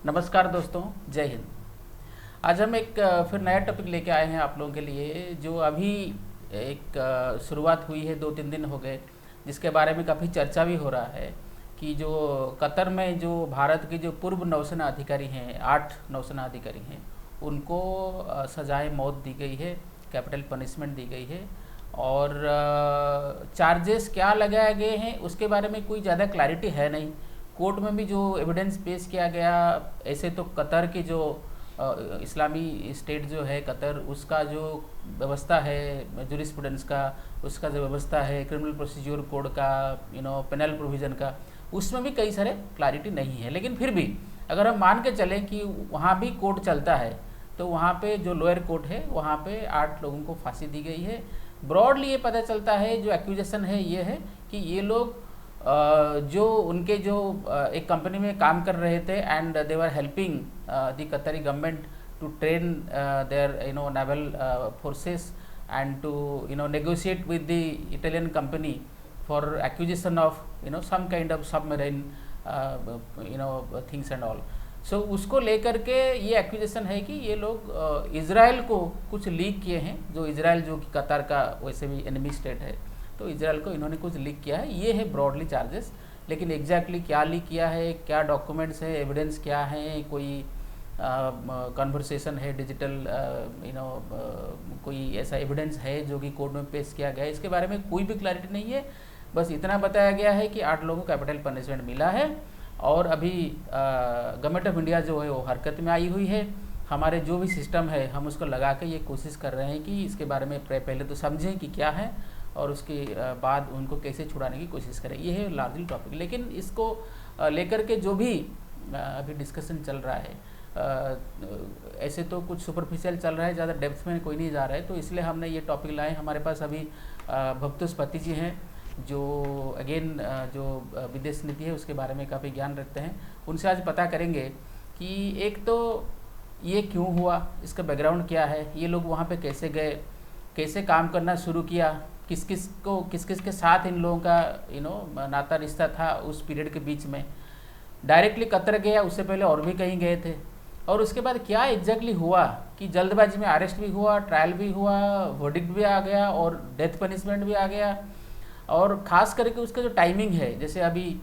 नमस्कार दोस्तों, जय हिंद। आज हम एक फिर नया टॉपिक लेके आए हैं आप लोगों के लिए, जो अभी एक शुरुआत हुई है, 2-3 दिन हो गए, जिसके बारे में काफ़ी चर्चा भी हो रहा है कि जो कतर में जो भारत के जो पूर्व नौसेना अधिकारी हैं, 8 नौसेना अधिकारी हैं, उनको सजाए मौत दी गई है, कैपिटल पनिशमेंट दी गई है। और चार्जेस क्या लगाए गए हैं उसके बारे में कोई ज़्यादा क्लैरिटी है नहीं। कोर्ट में भी जो एविडेंस पेश किया गया, ऐसे तो कतर के जो इस्लामी स्टेट जो है कतर, उसका जो व्यवस्था है जूरिस्प्रूडेंस का, उसका जो व्यवस्था है क्रिमिनल प्रोसीजर कोड का, पेनल प्रोविज़न का, उसमें भी कई सारे क्लैरिटी नहीं है। लेकिन फिर भी अगर हम मान के चलें कि वहाँ भी कोर्ट चलता है, तो वहाँ पे जो लोअर कोर्ट है वहाँ पे 8 लोगों को फांसी दी गई है। ब्रॉडली ये पता चलता है, जो एक्यूजेशन है ये है कि ये लोग जो उनके जो एक कंपनी में काम कर रहे थे, and they were helping the Qatari government to train their naval forces and to negotiate with the Italian company for acquisition of some kind of submarine things and all. So उसको लेकर के ये acquisition है कि ये लोग Israel को कुछ लीक किए हैं, जो इजराइल जो कि कतर का वैसे भी एनिमी स्टेट है, तो इजराइल को इन्होंने कुछ लीक किया है। ये है ब्रॉडली चार्जेस। लेकिन एग्जैक्टली क्या लीक किया है, क्या डॉक्यूमेंट्स है, एविडेंस क्या है, कोई कन्वर्सेशन है डिजिटल, कोई ऐसा एविडेंस है जो कि कोर्ट में पेश किया गया है, इसके बारे में कोई भी क्लैरिटी नहीं है। बस इतना बताया गया है कि 8 लोगों को कैपिटल पनिशमेंट मिला है, और अभी गवर्नमेंट ऑफ इंडिया जो है वो हरकत में आई हुई है। हमारे जो भी सिस्टम है हम उसको लगा के ये कोशिश कर रहे हैं कि इसके बारे में पहले तो समझें कि क्या है, और उसके बाद उनको कैसे छुड़ाने की कोशिश करें। ये है लार्जली टॉपिक। लेकिन इसको लेकर के जो भी अभी डिस्कशन चल रहा है, ऐसे तो कुछ सुपरफिशियल चल रहा है, ज़्यादा डेप्थ में कोई नहीं जा रहा है, तो इसलिए हमने ये टॉपिक लाए। हमारे पास अभी भक्तोस्पति जी हैं, जो अगेन जो विदेश नीति है उसके बारे में काफ़ी ज्ञान रखते हैं। उनसे आज पता करेंगे कि एक तो ये क्यों हुआ, इसका बैकग्राउंड क्या है, ये लोग वहाँ पे कैसे गए, कैसे काम करना शुरू किया, किस किस के साथ इन लोगों का नाता रिश्ता था उस पीरियड के बीच में। डायरेक्टली कतर गया, उससे पहले और भी कहीं गए थे, और उसके बाद क्या एग्जैक्टली हुआ कि जल्दबाजी में अरेस्ट भी हुआ, ट्रायल भी हुआ, वर्डिक्ट भी आ गया, और डेथ पनिशमेंट भी आ गया। और ख़ास करके उसका जो टाइमिंग है, जैसे अभी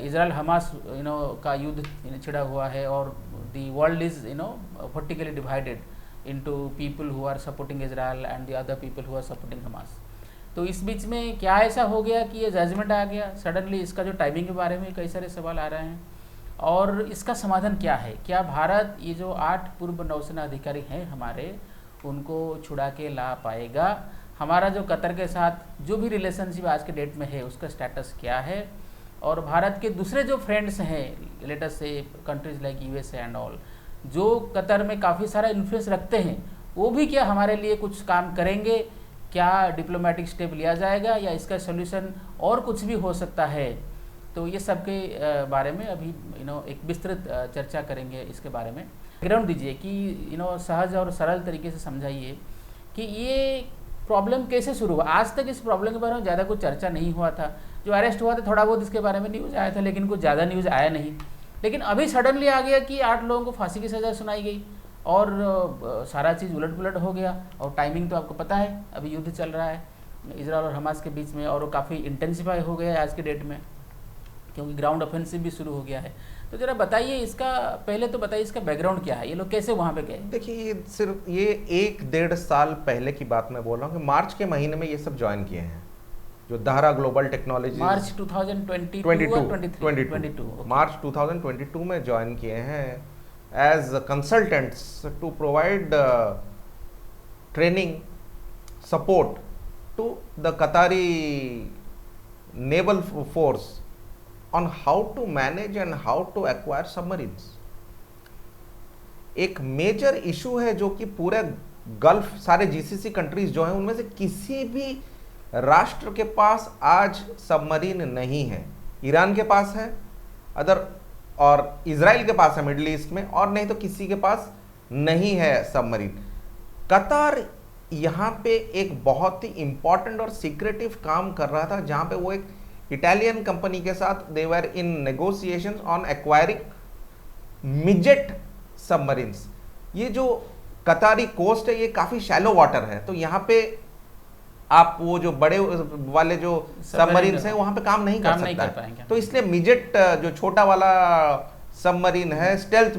इजराइल हमास का युद्ध छिड़ा हुआ है, और the world is vertically divided into people who are supporting Israel and the other people who are supporting Hamas। तो इस बीच में क्या ऐसा हो गया कि ये जजमेंट आ गया सडनली। इसका जो टाइमिंग के बारे में कई सारे सवाल आ रहे हैं, और इसका समाधान क्या है। क्या भारत ये जो 8 पूर्व नौसेना अधिकारी हैं हमारे, उनको छुड़ा के ला पाएगा। हमारा जो कतर के साथ जो भी रिलेशनशिप आज के डेट में है उसका स्टेटस क्या है, और भारत के दूसरे जो फ्रेंड्स हैं, लेट अस से countries like USA and all, जो कतर में काफ़ी सारा इन्फ्लुएंस रखते हैं, वो भी क्या हमारे लिए कुछ काम करेंगे, क्या डिप्लोमेटिक स्टेप लिया जाएगा, या इसका सोल्यूशन और कुछ भी हो सकता है। तो ये सब के बारे में अभी एक विस्तृत चर्चा करेंगे। इसके बारे में बैकग्राउंड दीजिए कि सहज और सरल तरीके से समझाइए कि ये प्रॉब्लम कैसे शुरू हुआ। आज तक इस प्रॉब्लम के बारे में ज़्यादा कुछ चर्चा नहीं हुआ था। जो अरेस्ट हुआ था थोड़ा बहुत इसके बारे में न्यूज़ आया था, लेकिन कुछ ज़्यादा न्यूज़ आया नहीं। लेकिन अभी सडनली आ गया कि 8 लोगों को फांसी की सज़ा सुनाई गई, और सारा चीज़ उलट पुलट हो गया। और टाइमिंग तो आपको पता है, अभी युद्ध चल रहा है इजराइल और हमास के बीच में, और वो काफ़ी इंटेंसिफाई हो गया है आज के डेट में, क्योंकि ग्राउंड ऑफेंसिव भी शुरू हो गया है। तो ज़रा बताइए इसका, पहले तो बताइए इसका बैकग्राउंड क्या है, ये लोग कैसे वहाँ पे गए। देखिए, ये सिर्फ ये 1-1.5 साल पहले की बात मैं बोल रहा हूँ कि मार्च के महीने में ये सब ज्वाइन किए हैं, जो Dahra global technology March 2022 March 2022 में ज्वाइन किए हैं as consultants to provide training support to the Qatari naval force on how to manage and how to acquire submarines. एक मेजर इशू है जो कि पूरे गल्फ, सारे जीसीसी कंट्रीज जो हैं उनमें से किसी भी राष्ट्र के पास आज सबमरीन नहीं है। ईरान के पास है और इजराइल के पास है मिडिल ईस्ट में, और नहीं तो किसी के पास नहीं है सबमरीन। कतर यहाँ पे एक बहुत ही इंपॉर्टेंट और सीक्रेटिव काम कर रहा था, जहाँ पे वो एक इटालियन कंपनी के साथ they were in negotiations on acquiring midget submarines, ये जो कतारी कोस्ट है ये काफी शैलो वाटर है, तो यहाँ पे आप वो जो बड़े वाले जो सबमरीन्स हैं वहां पे काम नहीं कर सकता है। तो इसलिए मिजेट जो छोटा वाला सबमरीन है, स्टेल्थ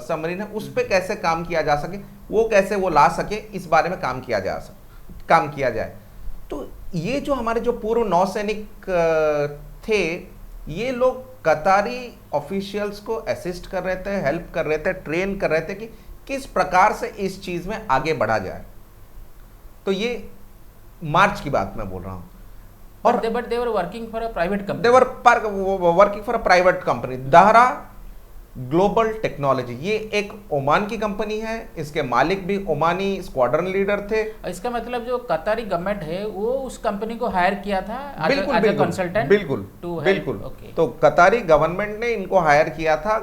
सबमरीन है, उस पे कैसे काम किया जा सके, वो कैसे वो ला सके, इस बारे में काम किया जाए। तो ये जो हमारे जो पूर्व नौसैनिक थे, ये लोग कतारी ऑफिशियल्स को असिस्ट कर रहे थे, हेल्प कर रहे थे, ट्रेन कर रहे थे कि किस प्रकार से इस चीज में आगे बढ़ा जाए। तो ये मार्च की बात मैं बोल रहा हूं। और but they were working for a private company, they were working for a private company, Dahra global technology. ये एक ओमान की कंपनी है, इसके मालिक भी ओमानी स्क्वाड्रन लीडर थे। इसका मतलब जो कतारी गवर्नमेंट है वो उस कंपनी को हायर किया था बिल्कुल कंसल्टेंट, बिल्कुल। तो कतारी गवर्नमेंट ने इनको हायर किया था,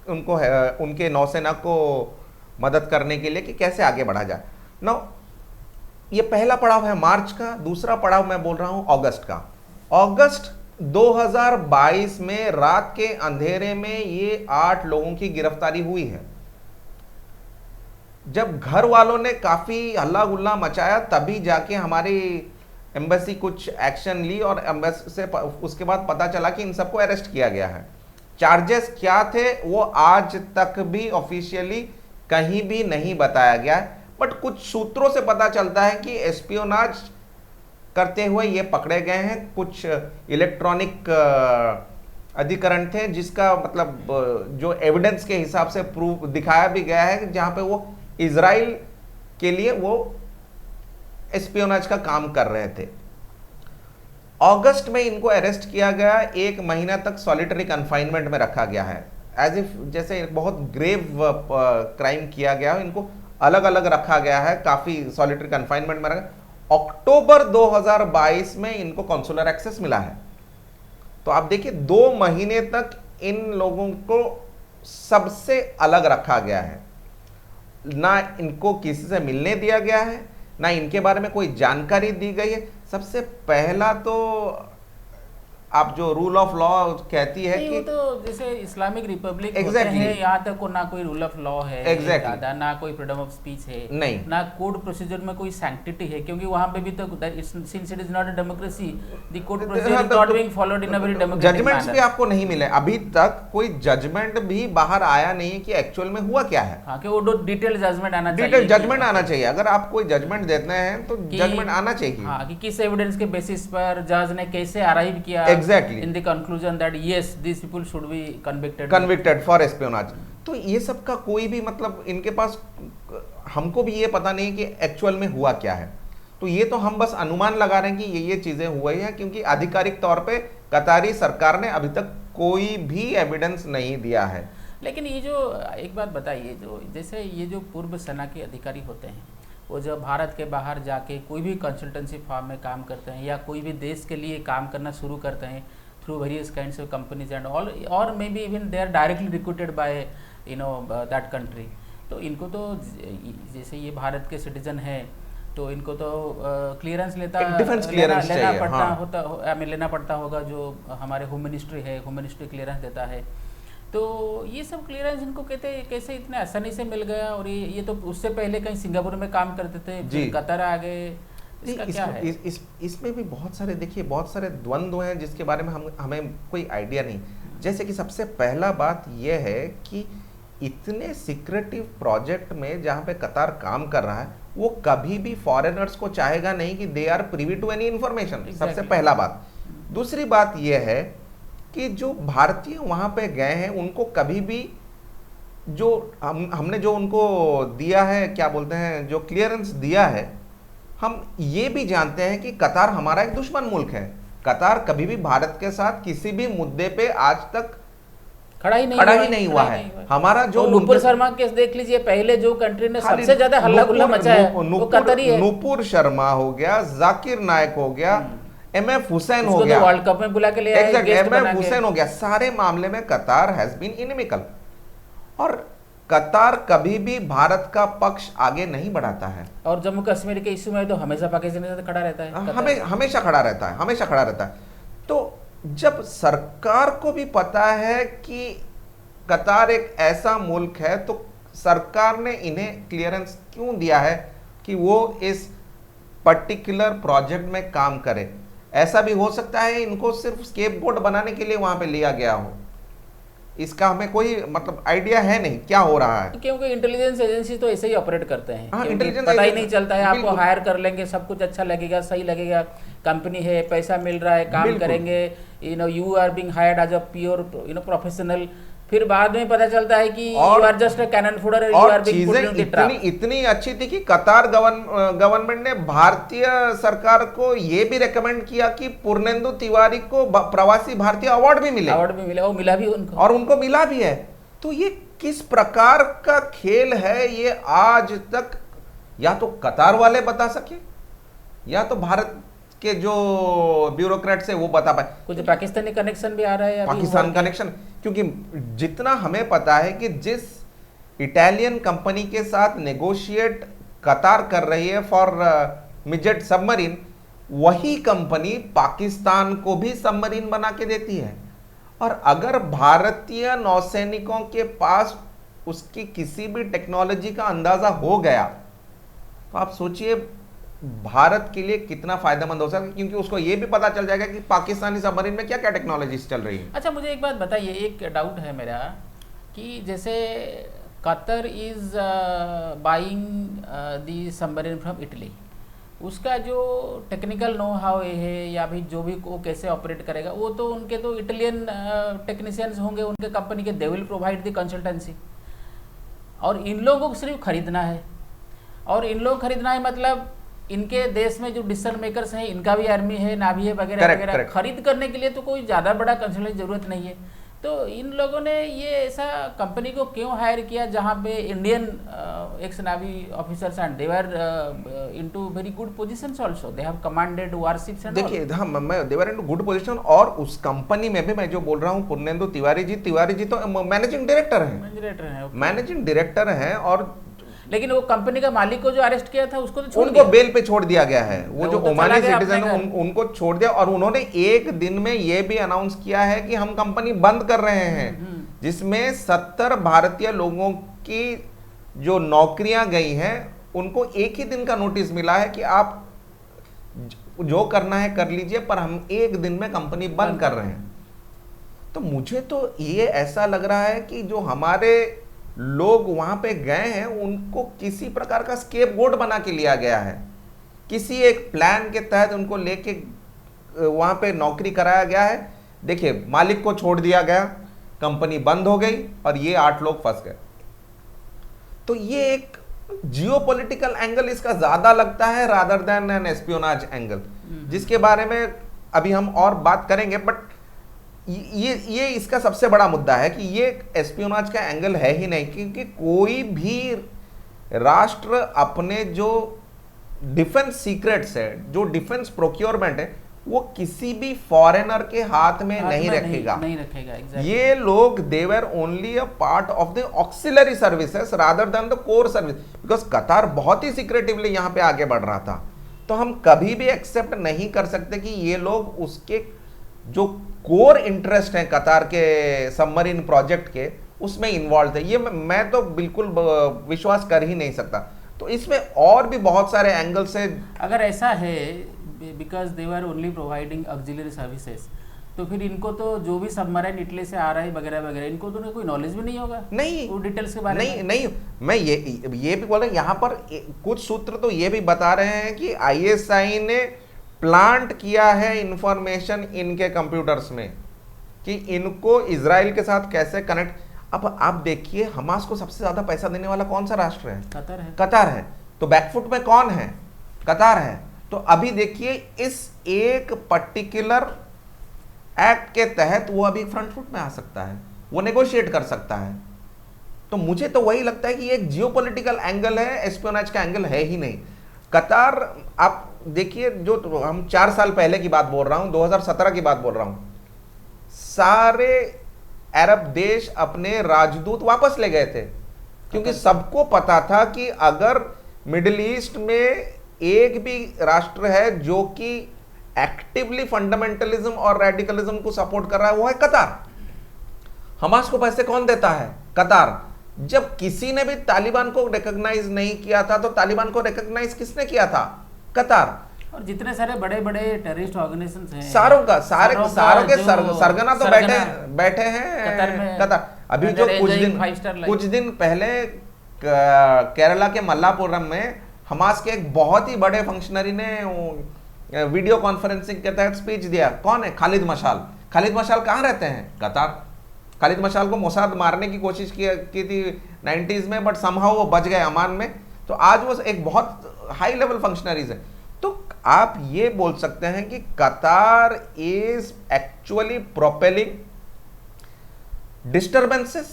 उनको उनके नौसेना को मदद करने के लिए कि कैसे आगे बढ़ा जाए। नाउ ये पहला पड़ाव है मार्च का। दूसरा पड़ाव मैं बोल रहा हूं अगस्त का। अगस्त 2022 में रात के अंधेरे में ये 8 लोगों की गिरफ्तारी हुई है। जब घर वालों ने काफी हल्ला गुल्ला मचाया तभी जाके हमारी एम्बेसी कुछ एक्शन ली और एम्बेसी से उसके बाद पता चला कि इन सबको अरेस्ट किया गया है। चार्जेस क्या थे वो आज तक भी ऑफिशियली कहीं भी नहीं बताया गया है, बट कुछ सूत्रों से पता चलता है कि एस्पियोनाज करते हुए ये पकड़े गए हैं। कुछ इलेक्ट्रॉनिक अधिकरण थे जिसका मतलब जो एविडेंस के हिसाब से प्रूफ दिखाया भी गया है, जहां पे वो इजराइल के लिए वो एस्पियोनाज का काम कर रहे थे। अगस्त में इनको अरेस्ट किया गया, 1 महीना तक सॉलिटरी कन्फाइनमेंट में रखा गया है, एज इफ जैसे बहुत ग्रेव क्राइम किया गया हो, इनको अलग अलग रखा गया है, काफी सॉलिटरी कन्फाइनमेंट में रखा। अक्टूबर 2022 में इनको कॉन्सुलर एक्सेस मिला है। तो आप देखिए 2 महीने तक इन लोगों को सबसे अलग रखा गया है, ना इनको किसी से मिलने दिया गया है, ना इनके बारे में कोई जानकारी दी गई है। सबसे पहला तो आप जो रूल ऑफ लॉ कहती है कि तो जैसे इस्लामिक रिपब्लिक exactly. है, यहाँ तक को ना कोई रूल ऑफ लॉ है exactly. ना कोई फ्रीडम ऑफ स्पीच है, नहीं, ना कोड प्रोसीजर में कोई सैंक्टिटी है, क्योंकि वहाँ पे भी तो since it is not a democracy the code procedure is not being followed in a very democratic judgments भी आपको नहीं मिले, अभी तक कोई जजमेंट भी बाहर आया नहीं है कि एक्चुअल में हुआ क्या है। हाँ, कि वो डिटेल जजमेंट आना चाहिए, डिटेल जजमेंट आना चाहिए। अगर आप कोई जजमेंट देते हैं तो जजमेंट आना चाहिए, हाँ, कि किस एविडेंस के बेसिस पर जज ने कैसे अराइव किया exactly in the conclusion that yes this people should be convicted for espionage. तो ये सब का कोई भी मतलब इनके पास, हमको भी ये पता नहीं कि एक्चुअल में हुआ क्या है। तो ये तो हम बस अनुमान लगा रहे हैं कि ये चीजें हुई हैं, क्योंकि आधिकारिक तौर पे कतारी सरकार ने अभी तक कोई भी एविडेंस नहीं दिया है। लेकिन ये जो एक बात बताइए, जो जैसे ये जो पूर्व सेना के अधिकारी होते हैं, वो जब भारत के बाहर जाके कोई भी कंसल्टेंसी फर्म में काम करते हैं या कोई भी देश के लिए काम करना शुरू करते हैं through various kinds of companies and all, और may be even they are directly recruited by that country, तो इनको तो जैसे ये भारत के सिटीजन हैं तो इनको तो क्लियरेंस लेना पड़ता होगा, जो हमारे होम मिनिस्ट्री है, होम मिनिस्ट्री क्लियरेंस देता है। तो ये सब क्लियरेंस इनको कैसे इतने आसानी से मिल गया? और ये तो उससे पहले कहीं सिंगापुर में काम करते थे, कतर आ गए, इसका क्या है? इसमें भी बहुत सारे, देखिए बहुत सारे द्वंद्व हैं जिसके बारे में हमें कोई आइडिया नहीं। जैसे कि सबसे पहला बात यह है कि इतने सीक्रेटिव प्रोजेक्ट में जहां पे कतार काम कर रहा है, वो कभी भी फॉरेनर्स को चाहेगा नहीं कि they are privy to any information. सबसे पहला बात। दूसरी बात यह है कि जो भारतीय वहां पे गए हैं उनको कभी भी जो हमने जो उनको दिया है, क्या बोलते हैं, जो क्लियरेंस दिया है, हम ये भी जानते हैं कि कतार हमारा एक दुश्मन मुल्क है। कतार कभी भी भारत के साथ किसी भी मुद्दे पे आज तक खड़ा ही नहीं हुआ है। हमारा जो नुपुर शर्मा केस देख लीजिए, पहले जो कंट्री ने सबसे ज्यादा हल्ला गुल्ला मचाया वो कतर ही है। नुपुर शर्मा हो गया, जाकिर नायक हो गया, MF हुसैन हो गया, वर्ल्ड कप में बुला के ले आए, MF हुसैन हो गया, सारे मामले में कतार हैज बीन इनिमिकल। और कतार कभी भी भारत का पक्ष आगे नहीं बढ़ाता है। और जम्मू कश्मीर के इश्यू में तो हमेशा पाकिस्तान के साथ खड़ा रहता है, हमेशा खड़ा रहता है। तो जब सरकार को भी पता है कि कतार एक ऐसा मुल्क है, तो सरकार ने इन्हें क्लियरेंस क्यों दिया है कि वो इस पर्टिकुलर प्रोजेक्ट में काम करे? ऐसा भी हो सकता है इनको सिर्फ स्केपगोट बनाने के लिए वहां पे लिया गया हो, इसका हमें कोई मतलब आइडिया है नहीं क्या हो रहा है, क्योंकि इंटेलिजेंस एजेंसी तो ऐसे ही ऑपरेट करते हैं। हाँ, क्योंकि इंटेलिजेंस पता ही एजेंसी नहीं चलता है, आपको बिल्कुल। हायर कर लेंगे, सब कुछ अच्छा लगेगा, सही लगेगा, कंपनी है, पैसा मिल रहा है, काम बिल्कुल। करेंगे, you are being hired as a pure professional. फिर बाद में पता चलता है कि you are just a cannon fodder, you और आर बीइंग पुट चीजें इन द ट्रैप। इतनी अच्छी थी कि कतार गवर्नमेंट ने भारतीय सरकार को यह भी रेकमेंड किया कि पूर्णेंदु तिवारी को प्रवासी भारतीय अवार्ड भी मिले, वो मिला भी उनको, और उनको मिला भी है। तो ये किस प्रकार का खेल है, ये आज तक या तो कतार वाले बता सके या तो भारत के जो ब्यूरोक्रेट्स है वो बता पाए। कुछ पाकिस्तानी कनेक्शन भी आ रहा है अभी, पाकिस्तान कनेक्शन, क्योंकि जितना हमें पता है कि जिस इटालियन कंपनी के साथ नेगोशिएट कतार कर रही है फॉर मिजेट सबमरीन, वही कंपनी पाकिस्तान को भी सबमरीन बना के देती है। और अगर भारतीय नौसैनिकों के पास उसकी किसी भी टेक्नोलॉजी का अंदाजा हो गया तो आप सोचिए भारत के लिए कितना फायदेमंद हो सकता है, क्योंकि उसको यह भी पता चल जाएगा कि पाकिस्तानी सबमरीन में क्या क्या टेक्नोलॉजीज चल रही है। अच्छा, मुझे एक बात बताइए, एक डाउट है मेरा कि जैसे Qatar is buying the submarine from Italy, उसका जो टेक्निकल नो हाउ है या भी जो भी वो कैसे ऑपरेट करेगा, वो तो उनके तो इटालियन टेक्नीशियंस होंगे, उनके कंपनी के, they will provide the consultancy. और इन लोगों को सिर्फ खरीदना है, और इन लोग खरीदना है मतलब इनके देश में जो डिसीजन मेकर्स हैं, इनका भी आर्मी है, नावी है, वगैरह वगैरह। खरीद करने के लिए तो कोई ज़्यादा बड़ा कंसल्टेंसी जरूरत नहीं है। तो इन लोगों ने ये ऐसा कंपनी को क्यों हायर किया जहाँ पे Indian ex navy officers and they were into very good positions also, they have commanded warships and देखिए, हाँ, मैं they were into good position, और उस कंपनी में भी मैं जो बोल रहा हूँ पूर्णेंदु तिवारी जी तो मैनेजिंग डायरेक्टर हैं, मैनेजिंग डायरेक्टर हैं। और लेकिन वो कंपनी का मालिक को जो अरेस्ट किया था उसको तो छोड़ उनको बेल पे छोड़ दिया गया है, वो जो तो ओमानी सिटीजन है उनको छोड़ दिया। और उन्होंने एक दिन में ये भी अनाउंस किया है कि हम कंपनी बंद कर रहे हैं, जिसमें 70 भारतीय लोगों की जो नौकरियां गई हैं, उनको एक ही दिन का नोटिस मिला है कि आप जो करना है कर लीजिए, पर हम एक दिन में कंपनी बंद कर रहे हैं। तो मुझे तो ये ऐसा लग रहा है कि जो हमारे लोग वहां पे गए हैं उनको किसी प्रकार का स्केपगोट बना के लिया गया है, किसी एक प्लान के तहत उनको लेके वहां पे नौकरी कराया गया है। देखिए, मालिक को छोड़ दिया गया, कंपनी बंद हो गई और ये 8 लोग फंस गए। तो ये एक जियोपॉलिटिकल एंगल इसका ज्यादा लगता है rather than an espionage angle, जिसके बारे में अभी हम और बात करेंगे। बट ये इसका सबसे बड़ा मुद्दा है कि ये एस्पियोनाज का एंगल है ही नहीं, क्योंकि कोई भी राष्ट्र अपने जो डिफेंस सीक्रेट्स है, जो डिफेंस प्रोक्योरमेंट है, वो किसी भी फॉरेनर के हाथ में नहीं रखेगा, नहीं रखेगा। exactly. ये लोग they were only a part of the auxiliary services rather than the core service, because Qatar बहुत ही सीक्रेटिवली यहां पे आगे बढ़ रहा था। तो हम कभी भी एक्सेप्ट नहीं कर सकते कि ये लोग उसके जो कोर इंटरेस्ट है कतार के सबमरीन प्रोजेक्ट के, उसमें इन्वॉल्व है। ये मैं तो बिल्कुल विश्वास कर ही नहीं सकता। तो इसमें और भी बहुत सारे एंगल्स है। अगर ऐसा है, because they are only providing auxiliary services, तो फिर इनको तो जो भी सबमरीन इटली से आ रहा है वगैरह वगैरह, इनको तो कोई नॉलेज भी नहीं होगा, नहीं वो डिटेल्स के बारे में नहीं। मैं ये भी बोल रहा हूँ, यहाँ पर कुछ सूत्र तो ये भी बता रहे हैं कि ISI ने प्लांट किया है इंफॉर्मेशन इनके कंप्यूटर्स में कि इनको इजराइल के साथ कैसे कनेक्ट। अब आप देखिए, हमास को सबसे ज्यादा पैसा देने वाला कौन सा राष्ट्र है? कतार है। तो बैकफुट में कौन है? कतार है। तो अभी देखिए, इस एक पर्टिकुलर एक्ट के तहत वो अभी फ्रंट फुट में आ सकता है, वो नेगोशिएट कर सकता है। तो मुझे तो वही लगता है कि एक जियोपॉलिटिकल एंगल है, एस्पियोनेज का एंगल है ही नहीं। कतार, आप देखिए, जो हम 4 साल पहले की बात बोल रहा हूं, 2017 की बात बोल रहा हूं, सारे अरब देश अपने राजदूत वापस ले गए थे, क्योंकि सबको पता था कि अगर मिडिल ईस्ट में एक भी राष्ट्र है जो कि एक्टिवली फंडामेंटलिज्म और रेडिकलिज्म को सपोर्ट कर रहा है, वो है कतार। हमास को पैसे कौन देता है? कतार। जब किसी ने भी तालिबान को रिकॉग्नाइज नहीं किया था तो तालिबान को रिकॉग्नाइज किसने किया था? कतार। और जितने सारे बड़े बड़े टेररिस्ट ऑर्गेनाइजेशंस हैं सारों के सरगना तो बैठे हैं कतार। अभी जो कुछ दिन पहले केरला के मल्लापुरम में हमास के एक बहुत ही बड़े फंक्शनरी ने वीडियो कॉन्फ्रेंसिंग के तहत स्पीच दिया। कौन है? खालिद मशाल। खालिद मशाल कहाँ रहते हैं? कतार। खालिद मशाल को मोसाद मारने की कोशिश की थी 90s में, बट समहाउ वो बच गए अमान में। तो आज वो एक बहुत हाई लेवल फंक्शनरीज है। तो आप ये बोल सकते हैं कि Qatar is actually propelling disturbances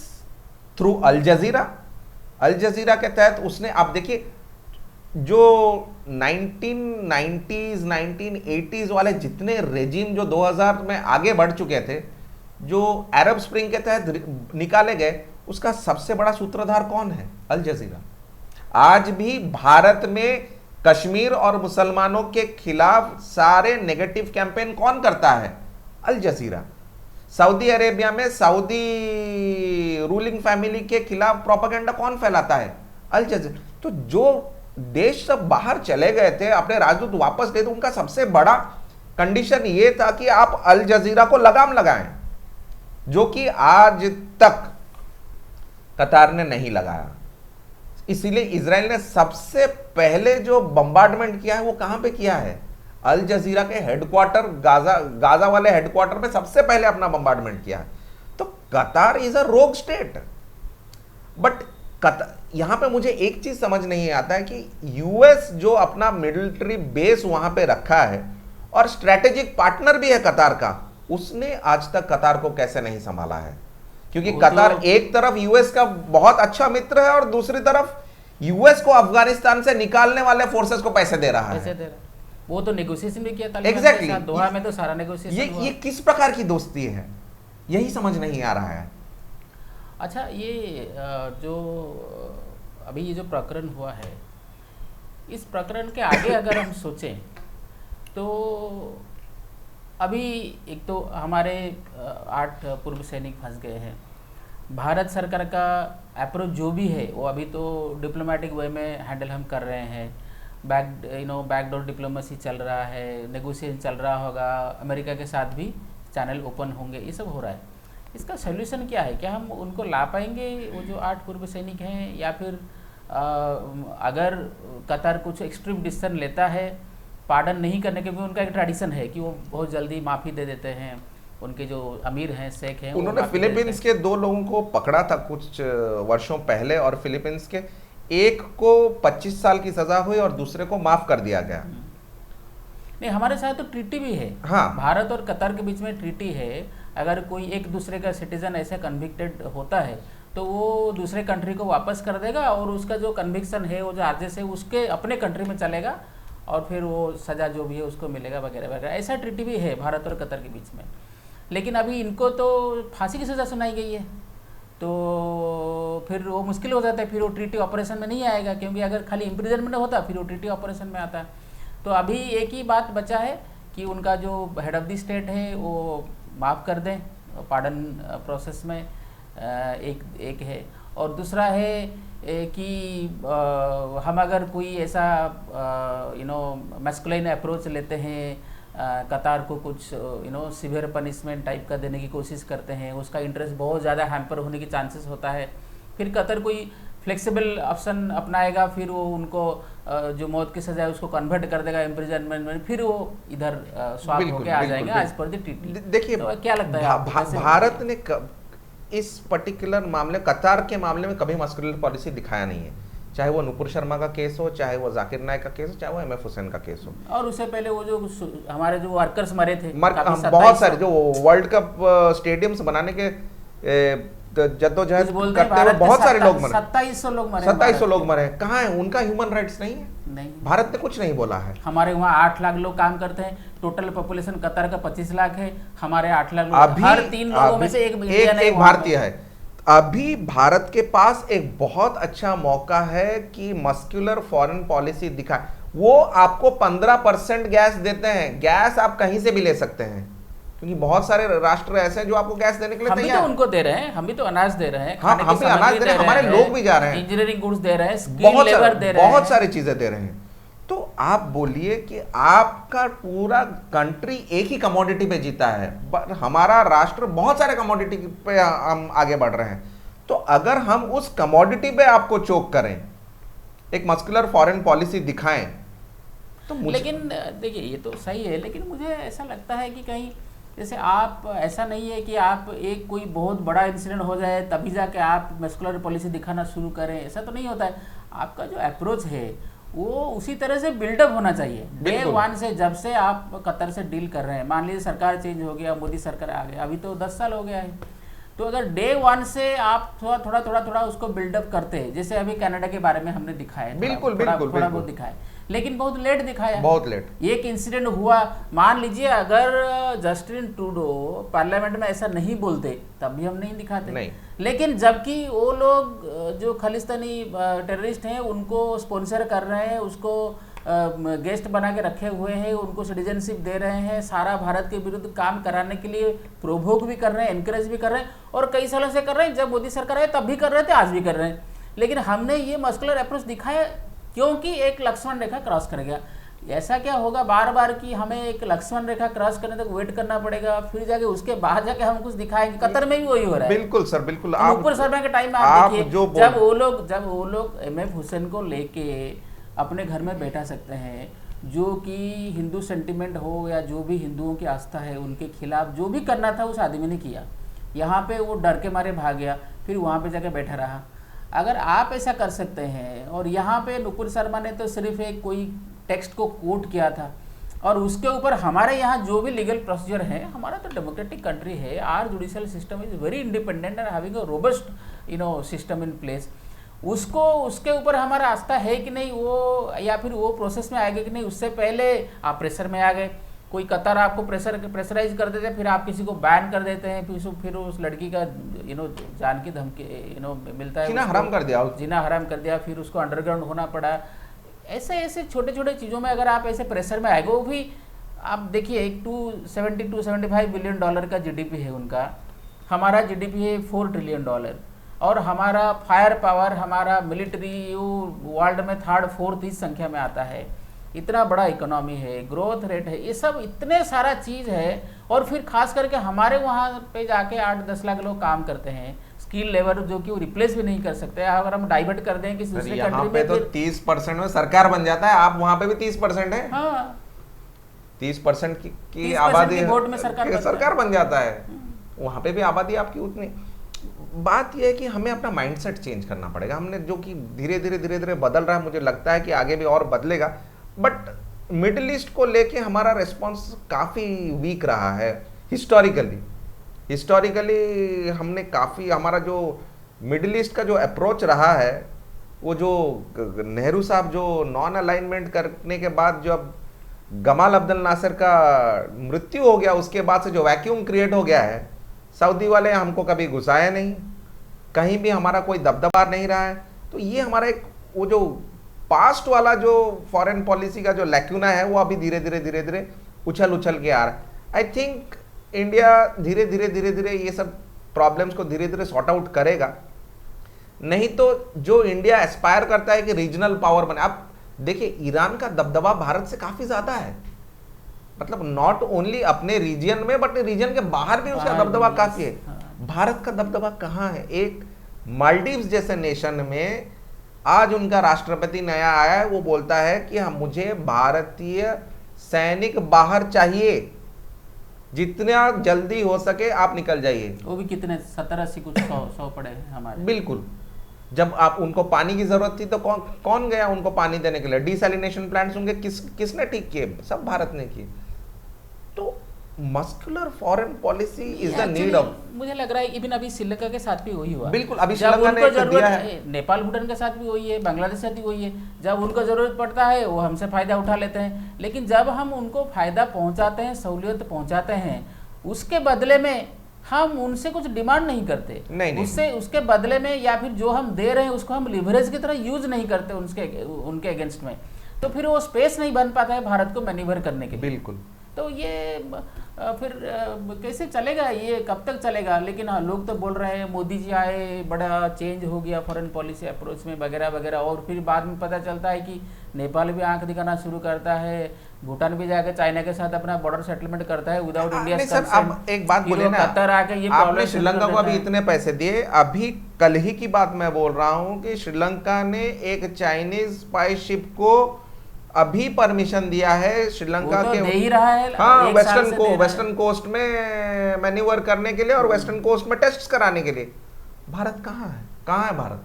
through Al Jazeera. Al Jazeera के तहत उसने, आप देखिए जो 1990s 1980s वाले जितने रेजिम जो 2000 में आगे बढ़ चुके थे, जो अरब स्प्रिंग के तहत निकाले गए, उसका सबसे बड़ा सूत्रधार कौन है? अल जजीरा। आज भी भारत में कश्मीर और मुसलमानों के खिलाफ सारे नेगेटिव कैंपेन कौन करता है? अल जजीरा। सऊदी अरेबिया में सऊदी रूलिंग फैमिली के खिलाफ प्रोपेगेंडा कौन फैलाता है? अल जजीरा। तो जो देश सब बाहर चले गए थे, अपने राजदूत वापस गए थे, उनका सबसे बड़ा कंडीशन यह था कि आप अल जजीरा को लगाम लगाएं, जो कि आज तक कतार ने नहीं लगाया। इसीलिए इजराइल ने सबसे पहले जो बम्बार्डमेंट किया है वो कहां पे किया है? अल जजीरा के हेडक्वार्टर, गाजा वाले हेडक्वार्टर में सबसे पहले अपना बम्बार्डमेंट किया है। तो कतार इज अ रोग स्टेट। बट यहां पे मुझे एक चीज समझ नहीं आता है कि यूएस जो अपना मिलिट्री बेस वहां पे रखा है और स्ट्रेटेजिक पार्टनर भी है कतार का, उसने आज तक कतार को कैसे नहीं संभाला है? क्योंकि कतार एक तरफ यूएस का बहुत अच्छा मित्र है और दूसरी तरफ यूएस को अफगानिस्तान से निकालने वाले फोर्सेस को पैसे दे रहा है। वो तो नेगोशिएशन भी किया था एग्जैक्टली दोहा में, तो सारा नेगोशिएशन ये किस प्रकार की दोस्ती है, यही समझ नहीं आ रहा है। अच्छा, ये जो अभी ये जो प्रकरण हुआ है, इस प्रकरण के आगे अगर हम सोचें तो अभी एक तो हमारे 8 पूर्व सैनिक फंस गए हैं। भारत सरकार का अप्रोच जो भी है वो अभी तो डिप्लोमेटिक वे में हैंडल हम कर रहे हैं। बैकडोर डिप्लोमेसी चल रहा है, नेगोशिएशन चल रहा होगा, अमेरिका के साथ भी चैनल ओपन होंगे, ये सब हो रहा है। इसका सोल्यूशन क्या है? क्या हम उनको ला पाएंगे, वो जो 8 पूर्व सैनिक हैं? या फिर अगर कतार कुछ एक्सट्रीम डिसीजन लेता है पार्डन नहीं करने के, भी उनका एक ट्रेडिशन है कि वो बहुत जल्दी माफ़ी दे देते हैं, उनके जो अमीर हैं, शेख हैं, उन्होंने फिलीपींस के 2 लोगों को पकड़ा था कुछ वर्षों पहले, और फिलीपींस के एक को 25 साल की सजा हुई और दूसरे को माफ कर दिया गया। नहीं, हमारे साथ तो ट्रीटी भी है। हाँ, भारत और कतार के बीच में ट्रीटी है। अगर कोई एक दूसरे का सिटीजन ऐसे कन्विक्टेड होता है तो वो दूसरे कंट्री को वापस कर देगा और उसका जो कन्विक्शन है, वो जो आर्जेस है, उसके अपने कंट्री में चलेगा और फिर वो सज़ा जो भी है उसको मिलेगा वगैरह वगैरह। ऐसा ट्रीटी भी है भारत और कतर के बीच में। लेकिन अभी इनको तो फांसी की सज़ा सुनाई गई है, तो फिर वो मुश्किल हो जाता है, फिर वो ट्रीटी ऑपरेशन में नहीं आएगा, क्योंकि अगर खाली इम्प्रिजनमेंट होता फिर वो ट्रीटी ऑपरेशन में आता है। तो अभी एक ही बात बचा है कि उनका जो हेड ऑफ द स्टेट है वो माफ़ कर दें, पार्डन प्रोसेस में एक है, और दूसरा है कि हम अगर कोई ऐसा मैस्कुलाइन अप्रोच लेते हैं, कतार को कुछ सिवियर पनिशमेंट टाइप का देने की कोशिश करते हैं, उसका इंटरेस्ट बहुत ज़्यादा हैम्पर होने की चांसेस होता है। फिर कतर कोई फ्लेक्सिबल ऑप्शन अपनाएगा, फिर वो उनको जो मौत की सजा है उसको कन्वर्ट कर देगा इम्प्रिजनमेंट में, फिर वो इधर स्वाप होकर आ जाएगा एज पर द ट्रीटी। देखिए, तो क्या लगता है आपको, भारत ने इस पर्टिकुलर मामले, कतार के मामले में कभी मस्कुलर पॉलिसी दिखाया नहीं है, चाहे वो नुपुर शर्मा का केस हो, चाहे वो जाकिर नायक का केस हो, चाहे वो MF हुसैन का केस हो। और उससे पहले वो जो हमारे जो वर्कर्स मरे थे, बहुत सारे जो वर्ल्ड कप स्टेडियम्स बनाने के जद्दोजहद करते हुए बहुत सारे लोग मरे, 2700 लोग मरे, 2700 लोग मरे। कहाँ है उनका ह्यूमन राइट्स? नहीं है, नहीं, भारत ने कुछ नहीं बोला है। हमारे वहाँ 8 लाख लोग काम करते हैं, टोटल पॉपुलेशन कतर का 25 लाख है, हमारे 8 लाख लोग, हर 3 लोगों में से एक भारतीय है। अभी भारत के पास एक बहुत अच्छा मौका है कि मस्कुलर फॉरेन पॉलिसी दिखाए। वो आपको 15% गैस देते हैं, गैस आप कहीं से भी ले सकते हैं, क्योंकि बहुत सारे राष्ट्र ऐसे हैं जो आपको गैस देने के लिए हम भी तो तैयार उनको दे रहे हैं, हम भी तो अनाज दे रहे हैं, हाँ, खाने हम की भी अनाज सामग्री दे रहे हैं, दे हमारे हैं, लोग भी जा रहे हैं, इंजीनियरिंग गुड्स दे रहे हैं, स्किल लेबर दे रहे हैं, बहुत सारी चीजें दे रहे हैं। तो आप बोलिए कि आपका पूरा कंट्री एक ही कमोडिटी पे जीता है, पर हमारा राष्ट्र बहुत सारे कमोडिटी पे हम आगे बढ़ रहे हैं। तो अगर हम उस कमोडिटी पे आपको चोक करें, एक मस्कुलर फॉरेन पॉलिसी दिखाएं, तो लेकिन देखिए ये तो सही है, लेकिन मुझे ऐसा लगता है कि कहीं जैसे आप, ऐसा नहीं है कि आप एक कोई बहुत बड़ा इंसिडेंट हो जाए तभी जाके आप मस्कुलर पॉलिसी दिखाना शुरू करें, ऐसा तो नहीं होता है। आपका जो अप्रोच है वो उसी तरह से बिल्डअप होना चाहिए डे वन से। जब से आप कतर से डील कर रहे हैं, मान लीजिए सरकार चेंज हो गया, मोदी सरकार आ गया, अभी तो 10 साल हो गया है, तो अगर डे वन से आप थोड़ा उसको बिल्डअप करते हैं, जैसे अभी कनाडा के बारे में हमने दिखाया, बिल्कुल थोड़ा बहुत दिखाया, लेकिन बहुत लेट दिखाया, बहुत लेट। एक इंसिडेंट हुआ, मान लीजिए अगर जस्टिन ट्रूडो पार्लियामेंट में ऐसा नहीं बोलते तब भी हम नहीं दिखाते नहीं। लेकिन जबकि वो लोग जो खालिस्तानी टेररिस्ट हैं उनको स्पॉन्सर कर रहे हैं, उसको गेस्ट बना के रखे हुए हैं, उनको सिटीजनशिप दे रहे हैं, सारा भारत के विरुद्ध काम कराने के लिए प्रोवोक भी कर रहे हैं, एनकरेज भी कर रहे हैं, और कई सालों से कर रहे हैं। जब मोदी सरकार आए तब भी कर रहे थे, आज भी कर रहे हैं। लेकिन हमने ये मस्कुलर अप्रोच दिखाया क्योंकि एक लक्ष्मण रेखा क्रॉस कर गया। ऐसा क्या होगा बार बार कि हमें एक लक्ष्मण रेखा क्रॉस करने तक वेट करना पड़ेगा, फिर जाके उसके बाद जाके हम कुछ दिखाएंगे। कतर में भी वही हो रहा है। बिल्कुल सर, बिल्कुल। ऊपर शर्मा के टाइम में आप देखिए, जब वो लोग एमएफ हुसैन को लेके अपने घर में बैठा सकते हैं, जो कि हिंदू सेंटिमेंट हो या जो भी हिंदुओं की आस्था है उनके खिलाफ जो भी करना था उस आदमी ने किया। यहाँ पे वो डर के मारे भाग गया, फिर वहाँ पे जाके बैठा रहा। अगर आप ऐसा कर सकते हैं, और यहाँ पे नुपुर शर्मा ने तो सिर्फ एक कोई टेक्स्ट को कोट किया था, और उसके ऊपर हमारे यहाँ जो भी लीगल प्रोसीजर है, हमारा तो डेमोक्रेटिक कंट्री है, our judicial system is very independent and having a robust system in place. उसको उसके ऊपर हमारा आस्था है कि नहीं, वो या फिर वो प्रोसेस में आएगा कि नहीं, उससे पहले आप प्रेशर में आ गए। कोई कतर आपको प्रेशराइज कर देते हैं, फिर आप किसी को बैन कर देते हैं, फिर उस लड़की का जान की धमकी मिलता है, जीना हराम कर दिया, जीना हराम कर दिया, फिर उसको अंडरग्राउंड होना पड़ा। ऐसे छोटे छोटे चीज़ों में अगर आप ऐसे प्रेशर में आएगा, वो भी आप देखिए एक 275 बिलियन डॉलर का जीडीपी है उनका, हमारा जीडीपी है $4 ट्रिलियन, और हमारा फायर पावर, हमारा मिलिट्री वर्ल्ड में 3rd 4th इस संख्या में आता है। इतना बड़ा इकोनॉमी है, ग्रोथ रेट है, ये सब इतने सारा चीज़ है। और फिर खास करके हमारे वहाँ पे जाके 8-10 लाख लोग काम करते हैं, स्किल लेबर जो कि वो रिप्लेस भी नहीं कर सकते। अगर हम डाइवर्ट कर दें किसी दूसरे कंट्री में, तो 30% में सरकार बन जाता है, आप वहाँ पे भी 30% है। हाँ, 30% की आबादी वोट में सरकार बन जाता है, वहाँ पे भी आबादी आपकी उतनी। बात यह है कि हमें अपना माइंडसेट चेंज करना पड़ेगा, हमने जो कि धीरे धीरे बदल रहा है, मुझे लगता है कि आगे भी और बदलेगा। बट मिडिल ईस्ट को लेके हमारा रिस्पांस काफ़ी वीक रहा है। हिस्टोरिकली हमने काफ़ी, हमारा जो मिडिल ईस्ट का जो अप्रोच रहा है, वो जो नेहरू साहब जो नॉन अलाइनमेंट करने के बाद जो अब गमाल अब्दुल नासिर का मृत्यु हो गया, उसके बाद से जो वैक्यूम क्रिएट हो गया है, सऊदी वाले हमको कभी घुसाया नहीं, कहीं भी हमारा कोई दबदबा नहीं रहा है। तो ये हमारा एक वो जो पास्ट वाला जो फॉरेन पॉलिसी का जो लैक्यूना है, वो अभी धीरे धीरे उछल के आ रहा है। आई थिंक इंडिया धीरे धीरे ये सब प्रॉब्लम्स को धीरे धीरे सॉर्ट आउट करेगा। नहीं तो जो इंडिया एस्पायर करता है कि रीजनल पावर बने, आप देखिए ईरान का दबदबा भारत से काफी ज्यादा है, मतलब नॉट ओनली अपने रीजन में बट रीजन के बाहर भी उसका दबदबा काफी है। भारत का दबदबा कहाँ है? एक मालदीव्स जैसे नेशन में आज उनका राष्ट्रपति नया आया है, वो बोलता है कि मुझे भारतीय सैनिक बाहर चाहिए, जितना जल्दी हो सके आप निकल जाइए। वो भी कितने 70-80 कुछ 100 पड़े हैं हमारे। बिल्कुल, जब आप उनको पानी की जरूरत थी तो कौन गया उनको पानी देने के लिए? डिसैलिनेशन प्लांट्स उनके किसने ठीक किए? सब भारत ने किए। तो muscular foreign policy is the need of, मुझे लग रहा है इवन अभी श्रीलंका के साथ भी वही हुआ। बिल्कुल, अभी श्रीलंका ने कर दिया है, नेपाल भूटान के साथ भी वही है, बांग्लादेश के साथ भी वही है। जब उनको जरूरत पड़ता है वो हमसे फायदा उठा लेते हैं, लेकिन जब हम उनको फायदा पहुंचाते हैं, सहूलियत पहुंचाते हैं, उसके बदले में हम उनसे कुछ डिमांड नहीं करते। नहीं। उसके बदले में या फिर जो हम दे रहे हैं उसको हम लिवरेज की तरह यूज नहीं करते उनके अगेंस्ट में, तो फिर वो स्पेस नहीं बन पाता है भारत को मैन्यूवर करने के लिए। बिल्कुल। तो ये फिर कैसे चलेगा ये, कब तक चलेगा? लेकिन हाँ, लोग तो बोल रहे हैं मोदी जी आए, बड़ा चेंज हो गया फॉरेन पॉलिसी अप्रोच में वगैरह वगैरह, और फिर बाद में पता चलता है कि नेपाल भी आंख दिखाना शुरू करता है, भूटान भी जाकर चाइना के साथ अपना बॉर्डर सेटलमेंट करता है विदाउट इंडिया सर। अब एक बात बोले ना, कतर आके ये आपने श्रीलंका को अभी इतने पैसे दिए, अभी कल ही की बात मैं बोल रहा हूं कि श्रीलंका ने एक चाइनीज स्पाई शिप को अभी परमिशन दिया है श्रीलंका तो के, दे ही रहा है, हाँ, वेस्टर्न कोस्ट में मैन्यूवर करने के लिए और वेस्टर्न कोस्ट में टेस्ट्स कराने के लिए। भारत कहाँ है? कहाँ है भारत?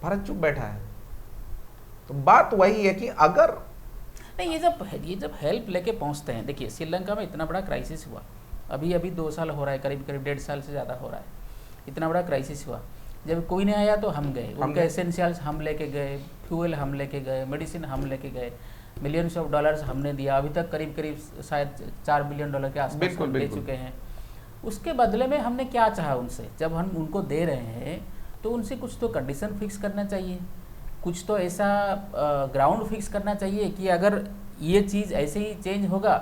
भारत चुप बैठा है। तो बात वही है कि अगर नहीं, ये जब हेल्प लेके पहुंचते हैं, देखिए श्रीलंका में इतना बड़ा क्राइसिस हुआ, अभी 2 साल हो रहा है, करीब 1.5 साल से ज़्यादा हो रहा है, इतना बड़ा क्राइसिस हुआ। जब कोई नहीं आया तो हम गए, उनके एसेंशियल्स हम लेके गए, फ्यूल हम लेके गए, मेडिसिन हम लेके गए, मिलियंस ऑफ डॉलर्स हमने दिया, अभी तक करीब शायद $4 बिलियन के आसपास हम दे चुके हैं। उसके बदले में हमने क्या चाहा उनसे? जब हम उनको दे रहे हैं तो उनसे कुछ तो कंडीशन फिक्स करना चाहिए, कुछ तो ऐसा ग्राउंड फिक्स करना चाहिए कि अगर ये चीज़ ऐसे ही चेंज होगा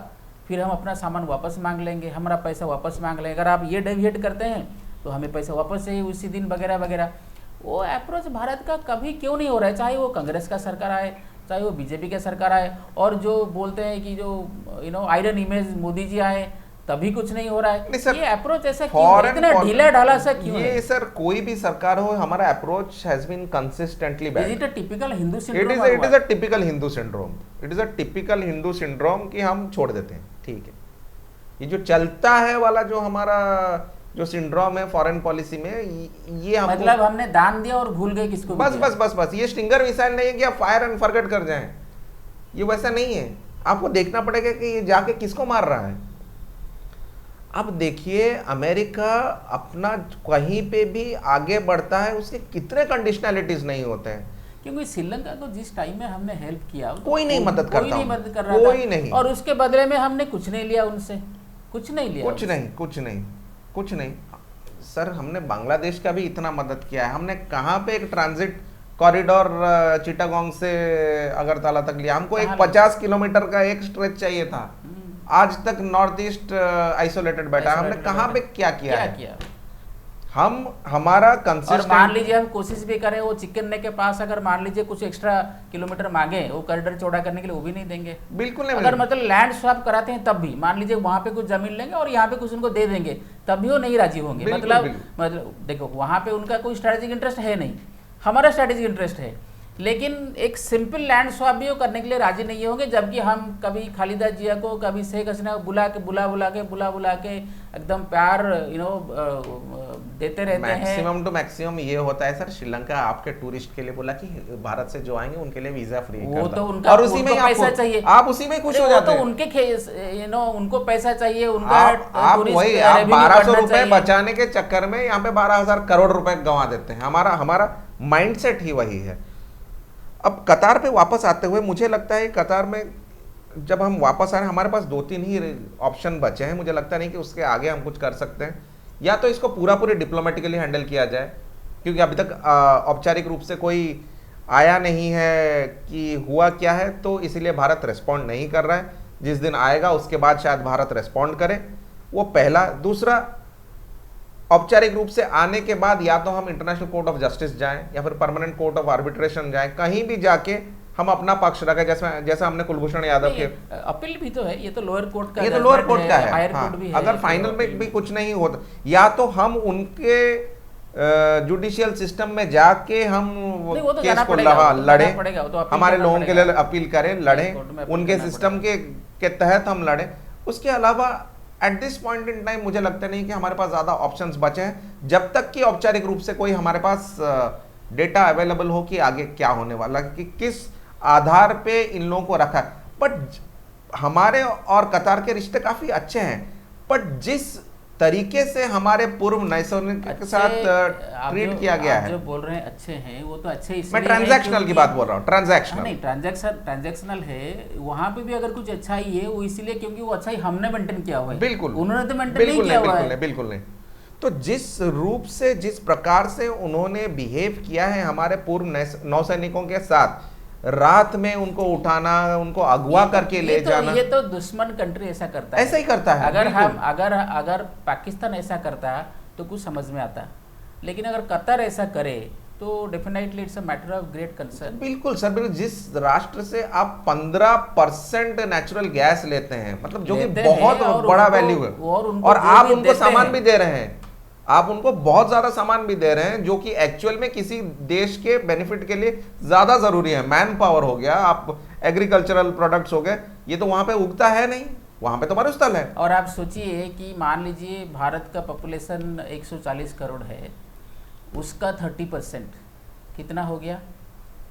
फिर हम अपना सामान वापस मांग लेंगे, हमारा पैसा वापस मांग लेंगे, अगर आप ये डेविएट करते हैं तो हमें पैसा वापस चाहिए उसी दिन वगैरह वगैरह। वो अप्रोच भारत का कभी क्यों नहीं हो रहा है, चाहे वो कांग्रेस का सरकार आए, चाहे वो बीजेपी का सरकार आए, और जो बोलते हैं कि जो आयरन इमेज मोदी जी आए तभी कुछ नहीं हो रहा है। सर, ये अप्रोच ऐसा क्यों है, इतना ढीला ढाला सा क्यों है? ये सर कोई भी सरकार हो, हमारा approach has been consistently bad. Is it a typical Hindu syndrome? It is a typical Hindu syndrome. It is a typical Hindu syndrome कि हम छोड़ देते हैं, ठीक है। ये जो चलता है वाला जो हमारा जो सिंड्रोम है फॉरेन पॉलिसी में, ये हमको मतलब हमने दान दिया और भूल गए किसको। बस ये स्टिंगर मिसाइल नहीं है कि आप फायर एंड फॉरगेट कर जाएं, ये वैसा नहीं है। आपको देखना पड़ेगा कि ये जाके किसको मार रहा है। अब देखिए अमेरिका अपना कहीं पे भी आगे बढ़ता है, उसके कितने कंडीशनलिटीज नहीं होते हैं। क्योंकि श्रीलंका को जिस टाइम में हमने हेल्प किया कोई नहीं मदद करता, कोई नहीं मदद कर रहा था, कोई नहीं, और उसके बदले में हमने कुछ नहीं लिया उनसे, कुछ नहीं लिया, कुछ नहीं। सर हमने बांग्लादेश का भी इतना मदद किया है, हमने कहाँ पे एक ट्रांजिट कॉरिडोर चिटागोंग से अगरतला तक लिया, हमको एक 50 किलोमीटर का एक स्ट्रेच चाहिए था, आज तक नॉर्थ ईस्ट आइसोलेटेड बैठा है। हमने कहाँ पे क्या किया है? हम हमारा कंसिस्टेंट, और मान लीजिए हम कोशिश भी करें, वो चिकन नेक के पास अगर मान लीजिए कुछ एक्स्ट्रा किलोमीटर मांगे वो कॉरिडोर चौड़ा करने के लिए, वो भी नहीं देंगे, बिल्कुल नहीं। अगर मतलब लैंड स्वैप कराते हैं तब भी, मान लीजिए वहां पे कुछ जमीन लेंगे और यहाँ पे कुछ उनको दे देंगे, तब भी वो नहीं राजी होंगे। मतलब देखो वहां पे उनका कोई स्ट्रेटेजिक इंटरेस्ट है नहीं, हमारा स्ट्रेटेजिक इंटरेस्ट है, लेकिन एक सिंपल लैंड स्वैप भी वो करने के लिए राजी नहीं होंगे। जबकि हम कभी खालिदा जिया को, कभी शेख हसीना को बुला के एकदम प्यार देते रहते हैं। मैक्सिमम टू मैक्सिमम ये होता है सर, श्रीलंका आपके टूरिस्ट के लिए बोला कि भारत से जो आएंगे उनके लिए वीजा फ्री, वो तो उनका, और उसी में पैसा चाहिए, आप उसी में खुश हो जाते हैं। उनके उनको पैसा चाहिए, उनका आप वही आप 1200 रुपए बचाने के चक्कर में यहाँ पे 12,000 करोड़ रुपए गंवा देते हैं। हमारा माइंडसेट ही वही है। अब कतार पे वापस आते हुए मुझे लगता है कतार में जब हम वापस आ रहे हैं, हमारे पास 2-3 ही ऑप्शन बचे हैं। मुझे लगता नहीं कि उसके आगे हम कुछ कर सकते हैं। या तो इसको पूरी डिप्लोमेटिकली हैंडल किया जाए, क्योंकि अभी तक औपचारिक रूप से कोई आया नहीं है कि हुआ क्या है, तो इसीलिए भारत रिस्पॉन्ड नहीं कर रहा है। जिस दिन आएगा उसके बाद शायद भारत रिस्पॉन्ड करे, वो पहला। दूसरा, औपचारिक रूप से आने के बाद या तो हम इंटरनेशनल कोर्ट ऑफ जस्टिस जाएं या फिर परमानेंट कोर्ट ऑफ आर्बिट्रेशन जाएं, कहीं भी जाके हम अपना पक्ष रखें, जैसा हमने कुलभूषण यादव के अपील भी तो है, ये तो लोअर कोर्ट का, ये तो लोअर कोर्ट का है। हायर कोर्ट भी है। अगर फाइनल में भी कुछ नहीं होता, या तो हम उनके जुडिशियल सिस्टम में जाके हम केस को लड़े, हमारे लोगों के लिए अपील करें, लड़े, उनके सिस्टम के तहत हम लड़े। उसके अलावा at this point in time मुझे लगता नहीं कि हमारे पास ज्यादा ऑप्शंस बचे हैं, जब तक कि औपचारिक रूप से कोई हमारे पास डेटा अवेलेबल हो कि आगे क्या होने वाला, कि किस आधार पे इन लोगों को रखा है। बट हमारे और कतार के रिश्ते काफी अच्छे हैं, बट जिस तरीके से हमारे पूर्व नैसैनिक के साथ ट्रीट किया गया है, जो बोल रहे हैं अच्छे हैं, वो तो अच्छे इसलिए, मैं ट्रांजैक्शनल की बात बोल रहा हूँ, ट्रांजैक्शनल नहीं, ट्रांजैक्शनल है, वहां पे भी अगर कुछ अच्छाई है वो इसलिए क्योंकि वो अच्छाई हमने मेंटेन किया हुआ है। बिल्कुल, उन्होंने तो मेंटेन नहीं किया हुआ है। बिल्कुल नहीं। तो जिस रूप से, जिस प्रकार से उन्होंने बिहेव किया है हमारे पूर्व नौसैनिकों के साथ, रात में उनको उठाना, उनको अगवा करके ले जाना। ये तो दुश्मन कंट्री ऐसा करता है, ऐसा ही करता है। अगर पाकिस्तान ऐसा करता तो कुछ समझ में आता, लेकिन अगर कतर ऐसा करे तो definitely it's a matter of great concern. बिल्कुल सर, बिल्कुल। जिस राष्ट्र से आप 15% नेचुरल गैस लेते हैं, मतलब जो कि बहुत बड़ा वैल्यू है, और आप उनको सामान भी दे रहे हैं, आप उनको बहुत ज्यादा सामान भी दे रहे हैं, जो कि एक्चुअल में किसी देश के बेनिफिट के लिए ज्यादा जरूरी है। मैन पावर हो गया, आप एग्रीकल्चरल प्रोडक्ट्स हो गए, ये तो वहां पे उगता है नहीं, वहां पे तो मरुस्थल है। और आप सोचिए कि मान लीजिए भारत का पॉपुलेशन 140 करोड़ है, उसका 30% कितना हो गया,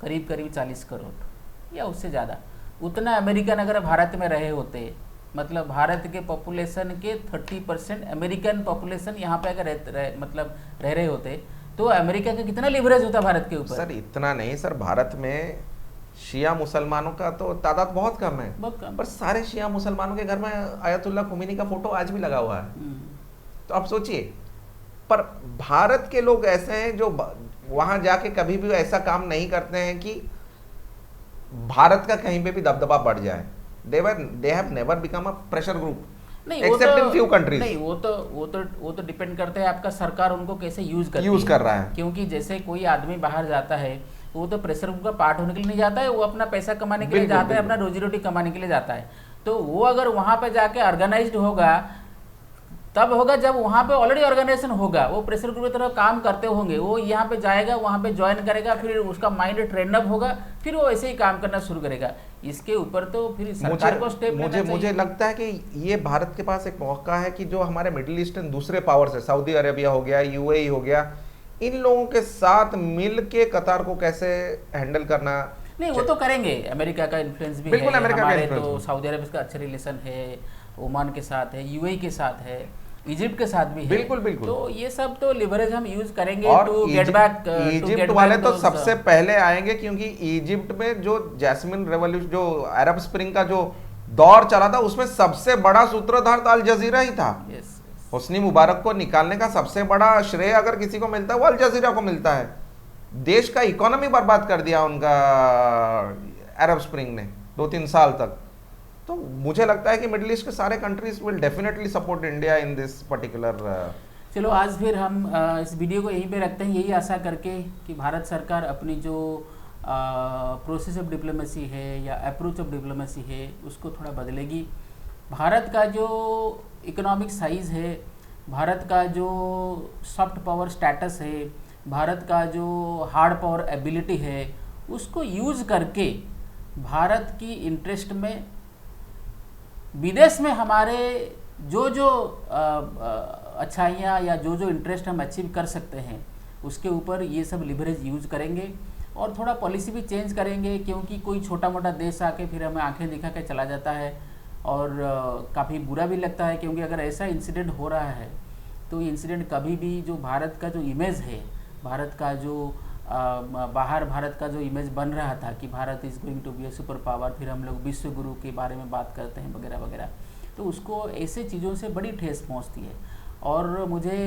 करीब करीब 40 करोड़ या उससे ज़्यादा। उतना अमेरिकन अगर भारत में रहे होते, मतलब भारत के पॉपुलेशन के 30% अमेरिकन पॉपुलेशन यहाँ पे अगर रह रहे होते, तो अमेरिका का कितना लिवरेज होता भारत के ऊपर। सर इतना नहीं सर, भारत में शिया मुसलमानों का तो तादाद बहुत कम है, बहुत कम। पर सारे शिया मुसलमानों के घर में आयतुल्लाह खुमैनी का फोटो आज भी लगा हुआ है। तो आप सोचिए, पर भारत के लोग ऐसे हैं जो वहां जाके कभी भी ऐसा काम नहीं करते हैं कि भारत का कहीं पे भी दबदबा बढ़ जाए। they have never become a pressure group, नहीं, except in few countries। नहीं, वो तो डिपेंड करता है आपका सरकार उनको कैसे यूज कर रहा है। क्योंकि जैसे कोई आदमी बाहर जाता है, वो तो प्रेशर ग्रुप का पार्ट होने के लिए नहीं जाता है, वो अपना पैसा कमाने के लिए जाता है, अपना रोजी रोटी कमाने के लिए जाता है। तो वो अगर वहां पे जाके ऑर्गेनाइज्ड होगा, तब होगा जब वहाँ पे ऑलरेडी ऑर्गेनाइजेशन होगा, वो प्रेशर ग्रुप की तरह काम करते होंगे, वो यहाँ पे जाएगा, वहाँ पे ज्वाइन करेगा, फिर उसका माइंड ट्रेन अप होगा, फिर वो ऐसे ही काम करना शुरू करेगा। इसके ऊपर तो फिर सरकार को स्टेप लेना चाहिए। मुझे लगता है कि ये भारत के पास एक मौका है कि जो हमारे मिडिल ईस्टर्न दूसरे पावर्स है, सऊदी अरेबिया हो गया, यूएई हो गया, इन लोगों के साथ मिल के कतार को कैसे हैंडल करना। नहीं, वो तो करेंगे, अमेरिका का इन्फ्लुएंस भी है, हमारे तो सऊदी अरेबिया का अच्छे रिलेशन है, ओमान के साथ है, यूएई के साथ है, इजिप्ट के साथ भी है। बिल्कुल बिल्कुल। तो ये सब तो लिवरेज हम यूज करेंगे टू गेट बैक। इजिप्ट वाले तो सबसे पहले आएंगे, क्योंकि इजिप्ट में जो जैस्मिन रेवोल्यूशन, जो अरब स्प्रिंग का जो दौर चला था, उसमें सबसे बड़ा सूत्रधार तो अल जजीरा ही था। हुस्नी मुबारक को निकालने का सबसे बड़ा श्रेय अगर किसी को मिलता है, वो अल जजीरा को मिलता है। देश का इकोनॉमी बर्बाद कर दिया उनका अरब स्प्रिंग ने 2-3 साल तक। तो मुझे लगता है कि मिडिल ईस्ट के सारे countries will definitely support India in this particular. चलो आज फिर हम इस वीडियो को यहीं पे रखते हैं, यही आशा करके कि भारत सरकार अपनी जो प्रोसेस ऑफ डिप्लोमेसी है या अप्रोच ऑफ डिप्लोमेसी है, उसको थोड़ा बदलेगी। भारत का जो इकोनॉमिक साइज़ है, भारत का जो सॉफ्ट पावर स्टेटस है, भारत का जो हार्ड पावर एबिलिटी है, उसको यूज़ करके भारत की इंटरेस्ट में विदेश में हमारे जो अच्छाइयाँ या जो इंटरेस्ट हम अचीव कर सकते हैं, उसके ऊपर ये सब लिवरेज यूज करेंगे और थोड़ा पॉलिसी भी चेंज करेंगे। क्योंकि कोई छोटा मोटा देश आके फिर हमें आंखें दिखा के चला जाता है और काफ़ी बुरा भी लगता है, क्योंकि अगर ऐसा इंसिडेंट हो रहा है तो ये इंसिडेंट कभी भी जो भारत का जो इमेज है, भारत का जो बाहर भारत का जो इमेज बन रहा था कि Bharat is going to be a super power, फिर हम लोग विश्व गुरु के बारे में बात करते हैं वगैरह वगैरह, तो उसको ऐसे चीज़ों से बड़ी ठेस पहुंचती है। और मुझे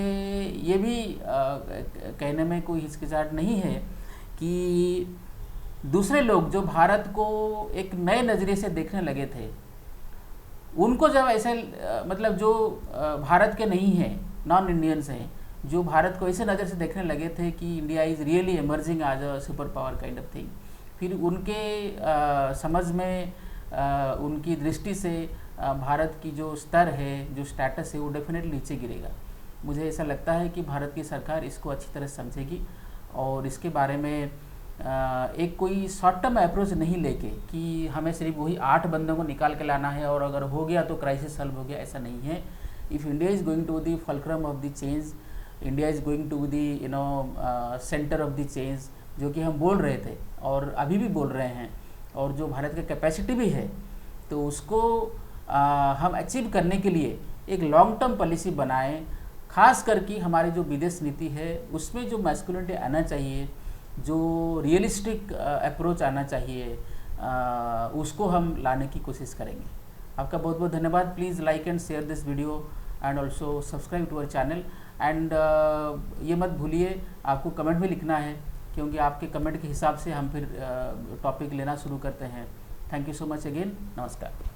ये भी कहने में कोई हिचकिचाहट नहीं है कि दूसरे लोग जो भारत को एक नए नज़रिए से देखने लगे थे, उनको जब ऐसे मतलब जो भारत के नहीं हैं, नॉन इंडियंस हैं, जो भारत को ऐसे नज़र से देखने लगे थे कि India is really emerging as a super power kind of thing, फिर उनके समझ में उनकी दृष्टि से भारत की जो स्तर है, जो स्टेटस है, वो डेफिनेटली नीचे गिरेगा। मुझे ऐसा लगता है कि भारत की सरकार इसको अच्छी तरह समझेगी और इसके बारे में एक कोई शॉर्ट टर्म अप्रोच नहीं लेके कि हमें सिर्फ वही 8 बंदों को निकाल के लाना है और अगर हो गया तो क्राइसिस सॉल्व हो गया, ऐसा नहीं है। If India is going to the fulcrum of the change, India is going to the centre of the change, जो कि हम बोल रहे थे और अभी भी बोल रहे हैं, और जो भारत का कैपेसिटी भी है, तो उसको हम अचीव करने के लिए एक लॉन्ग टर्म पॉलिसी बनाएं। खास करके हमारी जो विदेश नीति है उसमें जो मैस्कुलिनिटी आना चाहिए, जो रियलिस्टिक अप्रोच आना चाहिए, उसको हम लाने की कोशिश करेंगे। आपका बहुत बहुत धन्यवाद। Please like and share this video and also subscribe to our channel. And ये मत भूलिए, आपको कमेंट में लिखना है क्योंकि आपके कमेंट के हिसाब से हम फिर टॉपिक लेना शुरू करते हैं। Thank you so much again, नमस्कार।